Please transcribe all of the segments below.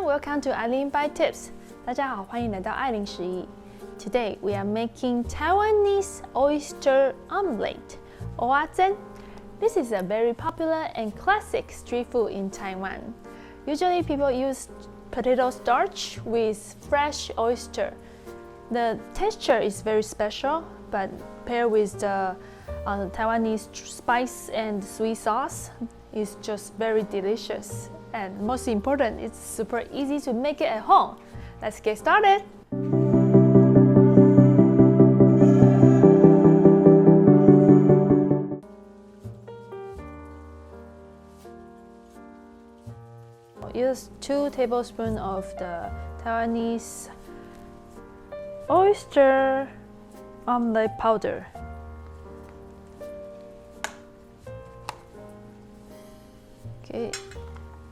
welcome to Aileen Bite Tips. 大家好，欢迎来到艾琳食艺。Today we are making Taiwanese Oyster Omelette, 蚵仔煎. This is a very popular and classic street food in Taiwan. Usually people use potato starch with fresh oyster. The texture is very special, but paired with the Taiwanese spice and sweet sauce, it's just very delicious. And most important, it's super easy to make it at home. Let's get started. Use 2 tablespoons of the Taiwanese Oyster Omelette powder. Okay,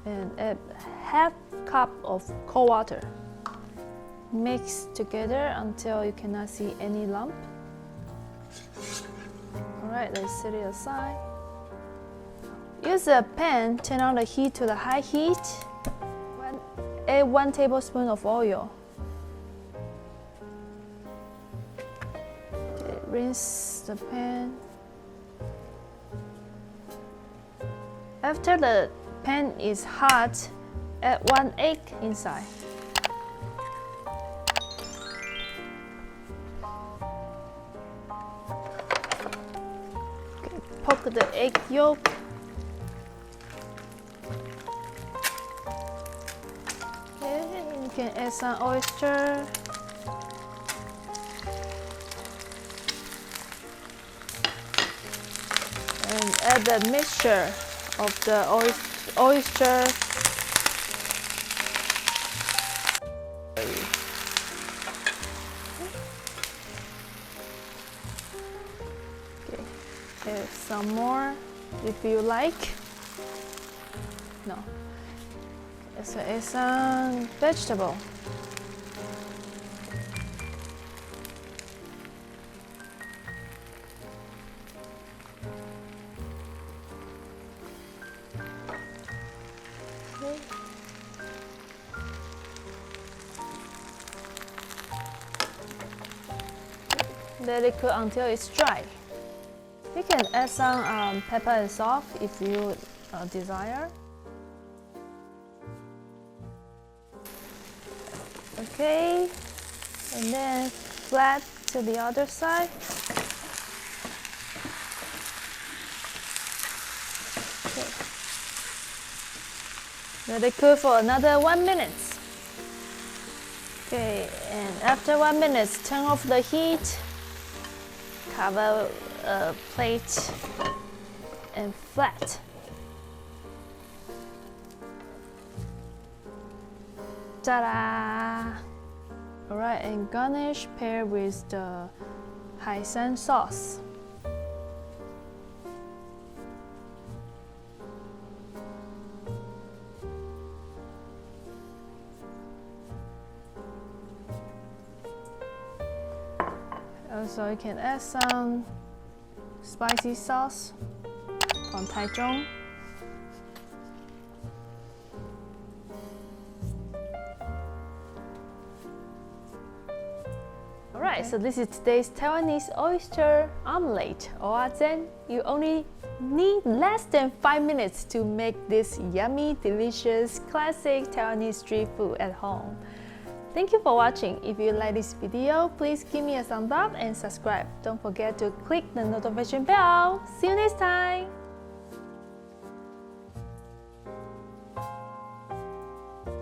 and add half cup of cold water. Mix together until you cannot see any lump. Alright, let's set it aside. Use a pan, turn on the heat to the high heat. Add 1 tablespoon of oil. Okay, rinse the pan. After the pan is hot, add 1 egg inside. Okay, poke the egg yolk. Okay, you can add some oyster. And add the mixture of the oyster. Okay, add some more if you like. No. So add some vegetable. Let it cook until it's dry. You can add some pepper and salt if you desire. Okay, and then flat to the other side. Okay. Let it cook for another 1 minute. Okay, and after 1 minute, turn off the heat. Cover a plate and flat. Ta-da! Alright, and garnish paired with the Haisan sauce. Also, you can add some spicy sauce from Taichung. Alright, so this is today's Taiwanese oyster omelette, 蚵仔煎. You only need less than 5 minutes to make this yummy, delicious, classic Taiwanese street food at home. Thank you for watching. If you like this video, please give me a thumbs up and subscribe. Don't forget to click the notification bell. See you next time!